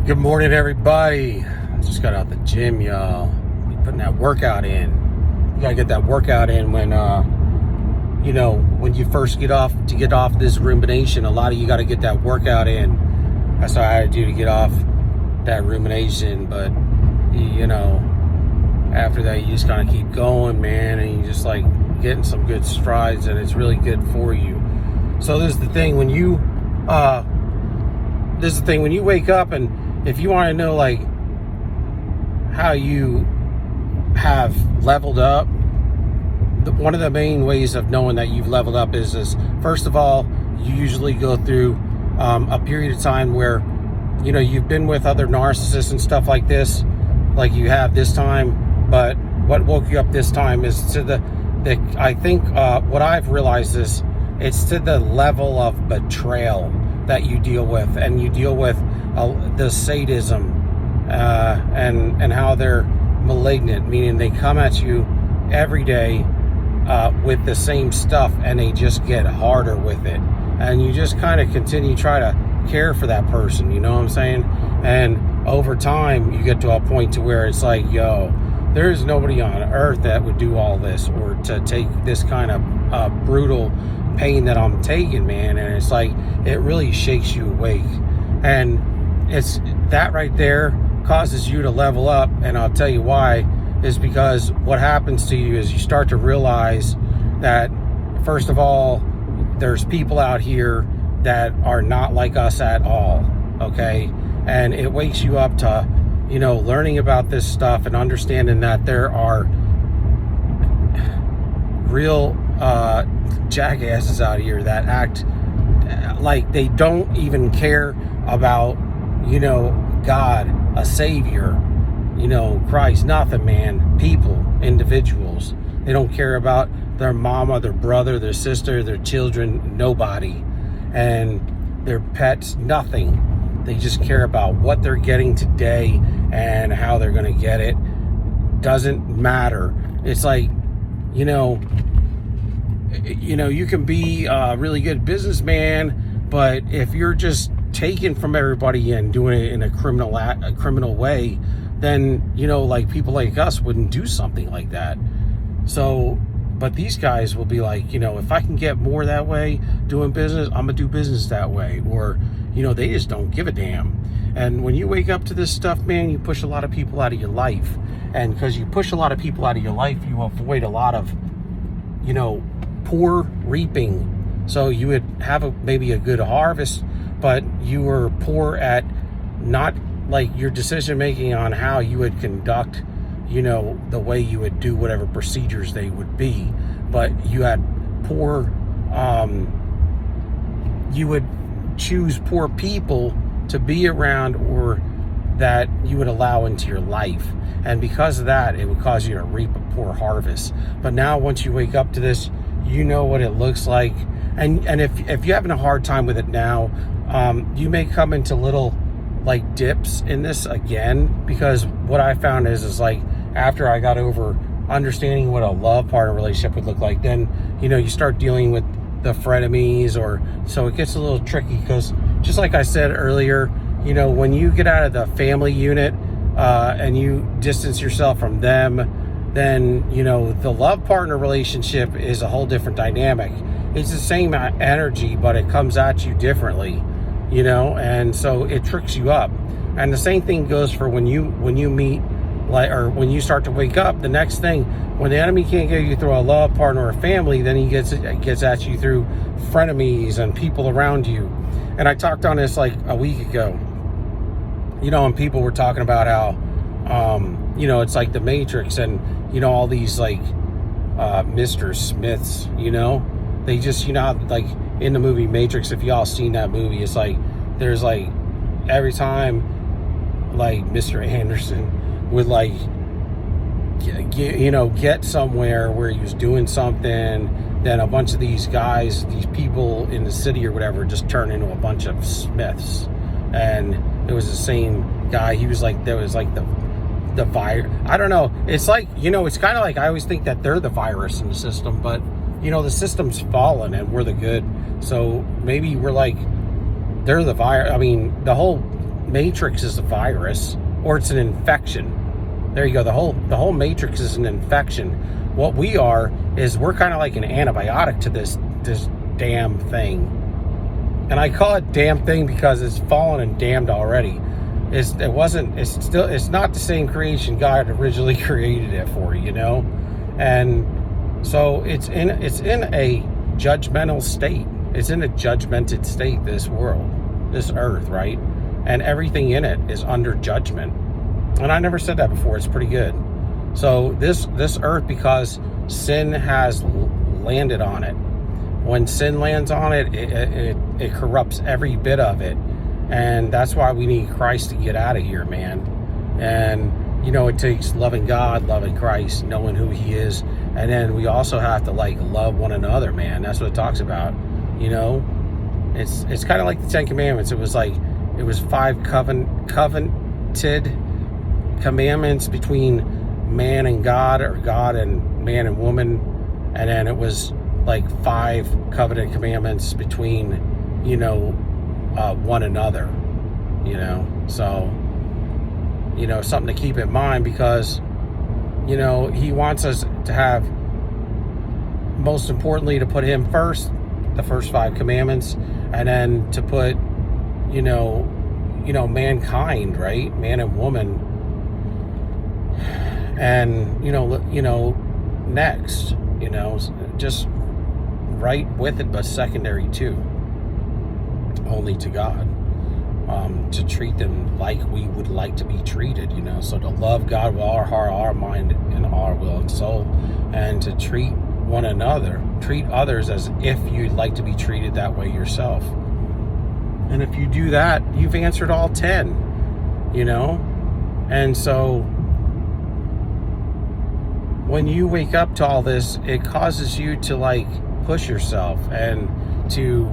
Good morning, everybody. Just got out the gym, y'all. Be putting that workout in. You gotta get that workout in when, when you first get off this rumination. A lot of you gotta get that workout in. That's what I had to do to get off that rumination. But, after that, you just kind of keep going, man, and you just like getting some good strides, and it's really good for you. So this is the thing when you, wake up, and if you want to know like how you have leveled up, one of the main ways of knowing that you've leveled up is first of all, you usually go through a period of time where you've been with other narcissists and stuff like this, like you have this time. But what woke you up this time is to I think what I've realized is it's to the level of betrayal that you deal with, and you deal with the sadism and how they're malignant, meaning they come at you every day with the same stuff, and they just get harder with it, and you just kind of continue try to care for that person, you know what I'm saying? And over time you get to a point to where it's like, yo, there's nobody on earth that would do all this or to take this kind of brutal pain that I'm taking, man. And it's like, it really shakes you awake. And it's that right there causes you to level up. And I'll tell you why, is because what happens to you is you start to realize that, first of all, there's people out here that are not like us at all, okay? And it wakes you up to, learning about this stuff and understanding that there are real jackasses out here that act like they don't even care about, God, a savior, Christ, nothing, man. People, individuals. They don't care about their mama, their brother, their sister, their children, nobody. And their pets, nothing. They just care about what they're getting today and how they're going to get it. Doesn't matter. It's like, you can be a really good businessman, but if you're just taking from everybody and doing it in a criminal way, then, like people like us wouldn't do something like that. So, but these guys will be like, if I can get more that way doing business, I'm gonna do business that way. Or, they just don't give a damn. And when you wake up to this stuff, man, you push a lot of people out of your life. And because you push a lot of people out of your life, you avoid a lot of, poor reaping. So you would have maybe a good harvest, but you were poor at not like your decision making on how you would conduct, the way you would do whatever procedures they would be. But you had poor, you would choose poor people to be around or that you would allow into your life. And because of that, it would cause you to reap a poor harvest. But now once you wake up to this, you know what it looks like. And if you're having a hard time with it now, you may come into little like dips in this again, because what I found is like after I got over understanding what a love partner relationship would look like, then you start dealing with the frenemies, or so it gets a little tricky, because just like I said earlier, when you get out of the family unit and you distance yourself from them, then the love partner relationship is a whole different dynamic. It's the same energy, but it comes at you differently, and so it tricks you up. And the same thing goes for when you meet, or when you start to wake up. The next thing, when the enemy can't get you through a love partner or family, then he gets at you through frenemies and people around you. And I talked on this like a week ago, and people were talking about how it's like the Matrix, and all these like Mr. Smiths, they just like in the movie Matrix, if y'all seen that movie, it's like there's like every time like Mr. Anderson would like get somewhere where he was doing something, then a bunch of these guys, these people in the city or whatever, just turn into a bunch of Smiths. And it was the same guy. He was like, there was like the virus. I don't know. It's like, it's kind of like, I always think that they're the virus in the system, but the system's fallen and we're the good. So maybe we're like, they're the virus. I mean, the whole matrix is a virus, or it's an infection. There you go. The whole matrix is an infection. What we are is we're kind of like an antibiotic to this damn thing. And I call it damn thing because it's fallen and damned already. It's not the same creation God originally created it for, you know? And so it's in a judgmental state. It's in a judgmented state, this world, this earth, right? And everything in it is under judgment. And I never said that before. It's pretty good. So this earth, because sin has landed on it. When sin lands on it, it corrupts every bit of it. And that's why we need Christ to get out of here, man. And, you know, it takes loving God, loving Christ, knowing who he is. And then we also have to, like, love one another, man. That's what it talks about, you know. It's kind of like the Ten Commandments. It was 5 covenanted commandments between man and God, or God and man and woman. And then it was like 5 covenant commandments between, you know, one another, you know. So, you know, something to keep in mind, because, you know, he wants us to have, most importantly, to put him first, the first 5 commandments, and then to put, you know, mankind, right, man and woman, and you know, next, you know, just right with it, but secondary too, only to God, to treat them like we would like to be treated, you know. So to love God with our heart, our mind, and our will and soul, and to treat one another, treat others as if you'd like to be treated that way yourself. And if you do that, you've answered all 10, you know. And so when you wake up to all this, it causes you to, like, push yourself and to,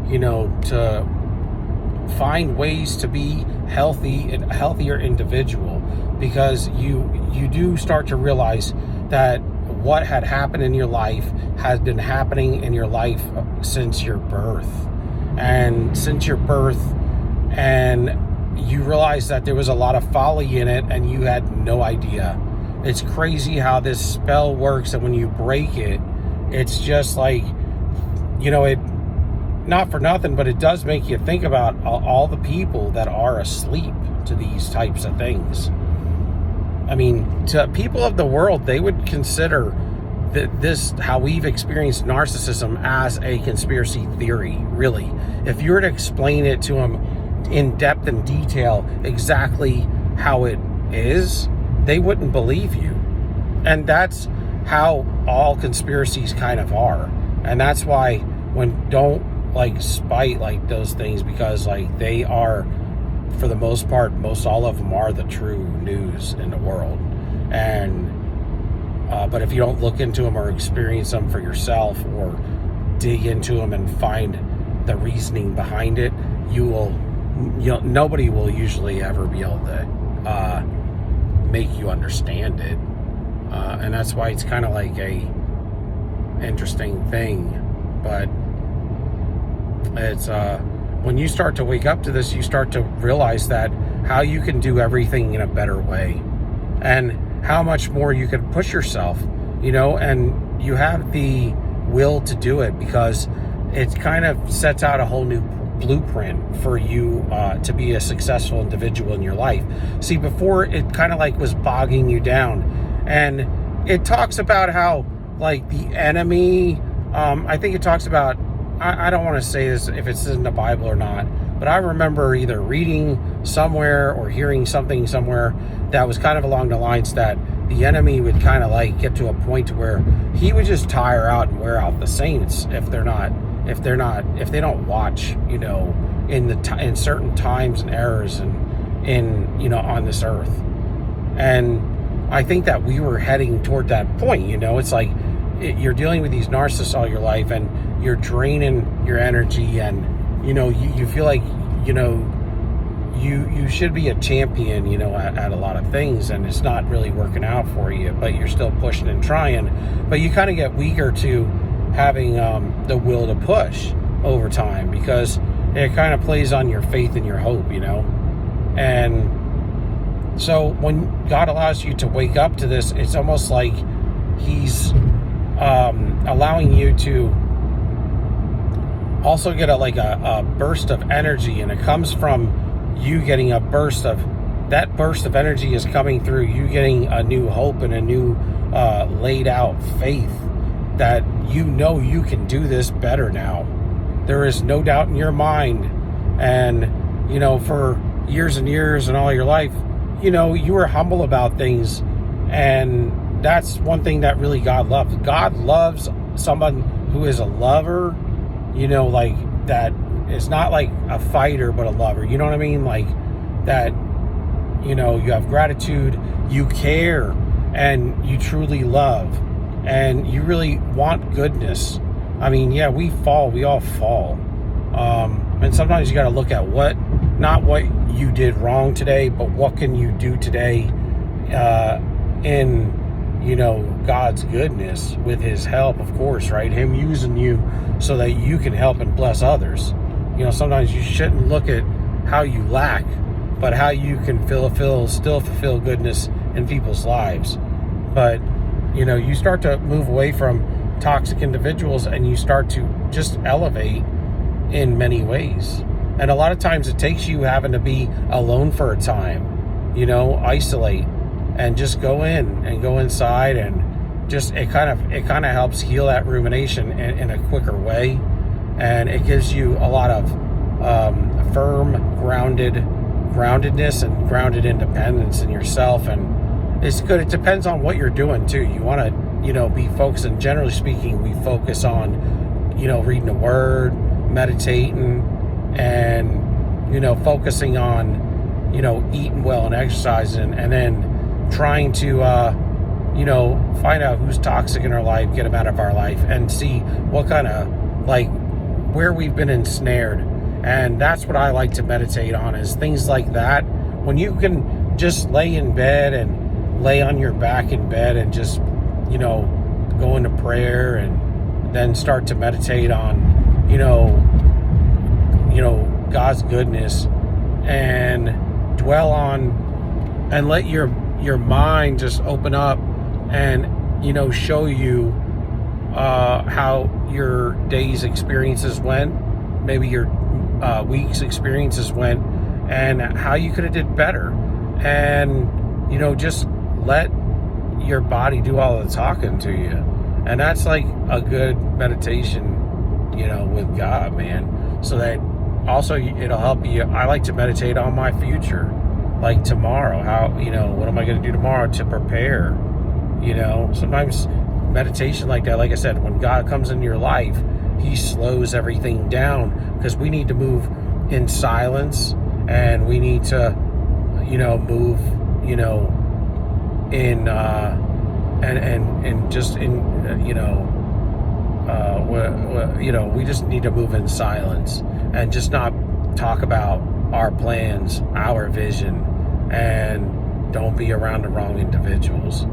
you know, to find ways to be healthy and a healthier individual, because you do start to realize that what had happened in your life has been happening in your life since your birth. And you realize that there was a lot of folly in it and you had no idea. It's crazy how this spell works, and when you break it, it's just like, you know, it, not for nothing, but it does make you think about all the people that are asleep to these types of things. I mean, to people of the world, they would consider this, how we've experienced narcissism, as a conspiracy theory, really. If you were to explain it to them in depth and detail exactly how it is, they wouldn't believe you. And that's how all conspiracies kind of are. And that's why don't like spite like those things, because like they are, for the most part, most all of them are the true news in the world. And but if you don't look into them or experience them for yourself, or dig into them and find the reasoning behind it, nobody will usually ever be able to make you understand it. And that's why it's kind of like a interesting thing. But it's when you start to wake up to this, you start to realize that how you can do everything in a better way, and how much more you can push yourself, you know, and you have the will to do it, because it kind of sets out a whole new blueprint for you to be a successful individual in your life. See, before, it kind of like was bogging you down. And it talks about how, like, the enemy, I think it talks about, I don't want to say this if it's in the Bible or not, but I remember either reading somewhere or hearing something somewhere that was kind of along the lines that the enemy would kind of like get to a point to where he would just tire out and wear out the saints if they don't watch, you know, in certain times and eras and in, you know, on this earth. And I think that we were heading toward that point, you know. It's like you're dealing with these narcissists all your life, and you're draining your energy, and, you know, you feel like, you know, you should be a champion, you know, at a lot of things, and it's not really working out for you, but you're still pushing and trying. But you kind of get weaker to having the will to push over time, because it kind of plays on your faith and your hope, you know. And so when God allows you to wake up to this, it's almost like he's allowing you to also get a burst of energy, and it comes from you getting a burst of energy is coming through you getting a new hope and a new laid out faith that you can do this better now. There is no doubt in your mind. And for years and years and all your life, you were humble about things, and that's one thing that really God loves. God loves someone who is a lover, like that is not like a fighter but a lover, you know what I mean? Like that, you have gratitude, you care, and you truly love, and you really want goodness. I mean, yeah, we all fall. And sometimes you got to look at not what you did wrong today, but what can you do today in, God's goodness with his help, of course, right? Him using you so that you can help and bless others. Sometimes you shouldn't look at how you lack, but how you can still fulfill goodness in people's lives. But, you start to move away from toxic individuals, and you start to just elevate in many ways. And a lot of times it takes you having to be alone for a time, isolate, and just go inside, and just it kind of helps heal that rumination in a quicker way. And it gives you a lot of firm groundedness and grounded independence in yourself. And it's good. It depends on what you're doing too. You want to be focusing. Generally speaking, we focus on reading the word, meditating, and focusing on eating well and exercising, and then trying to find out who's toxic in our life, get them out of our life, and see what kind of where we've been ensnared. And that's what I like to meditate on, is things like that. When you can just lay in bed and lay on your back in bed and just go into prayer, and then start to meditate on God's goodness, and dwell on, and let your mind just open up and show you how your day's experiences went, maybe your week's experiences went, and how you could have did better. And just let your body do all the talking to you. And that's like a good meditation with God, man. So that also it'll help you. I like to meditate on my future, like tomorrow. How what am I going to do tomorrow to prepare? Sometimes meditation like that, like I said, when God comes into your life, he slows everything down, because we need to move in silence, and we need to move in and just in we just need to move in silence, and just not talk about our plans, our vision, and don't be around the wrong individuals.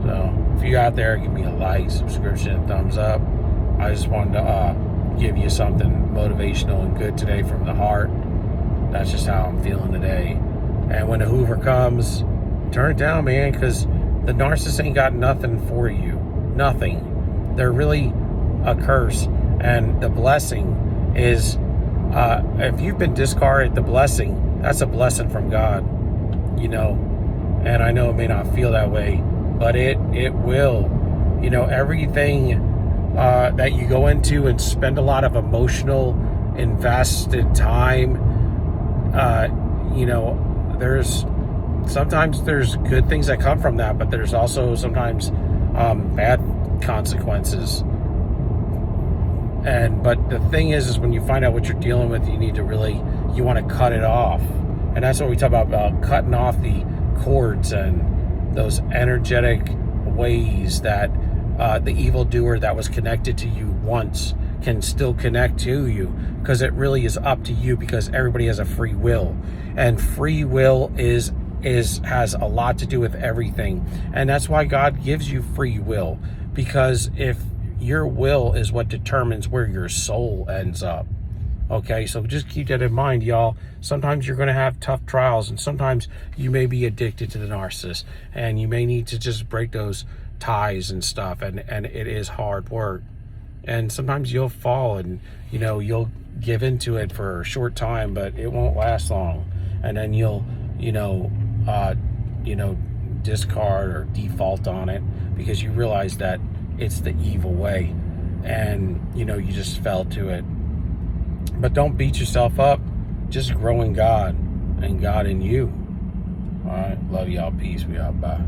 So if you're out there, give me a like, subscription, thumbs up. I just wanted to give you something motivational and good today from the heart. That's just how I'm feeling today. And when the Hoover comes, turn it down, man, because the narcissist ain't got nothing for you. Nothing. They're really a curse. And the blessing is, if you've been discarded, the blessing, that's a blessing from God. And I know it may not feel that way, but it will. Everything that you go into and spend a lot of emotional invested time, sometimes there's good things that come from that, but there's also sometimes bad consequences. But the thing is when you find out what you're dealing with, you want to cut it off. And that's what we talk about cutting off the cords and those energetic ways that the evildoer that was connected to you once can still connect to you, because it really is up to you, because everybody has a free will, and free will has a lot to do with everything. And that's why God gives you free will, because if your will is what determines where your soul ends up, Okay, so just keep that in mind, y'all. Sometimes you're going to have tough trials, and sometimes you may be addicted to the narcissist, and you may need to just break those ties and stuff, and it is hard work. And sometimes you'll fall, and you'll give into it for a short time, but it won't last long, and then you'll discard or default on it because you realize that it's the evil way, and you just fell to it. But don't beat yourself up. Just grow in God and God in you. All right. Love y'all. Peace. We out. Bye.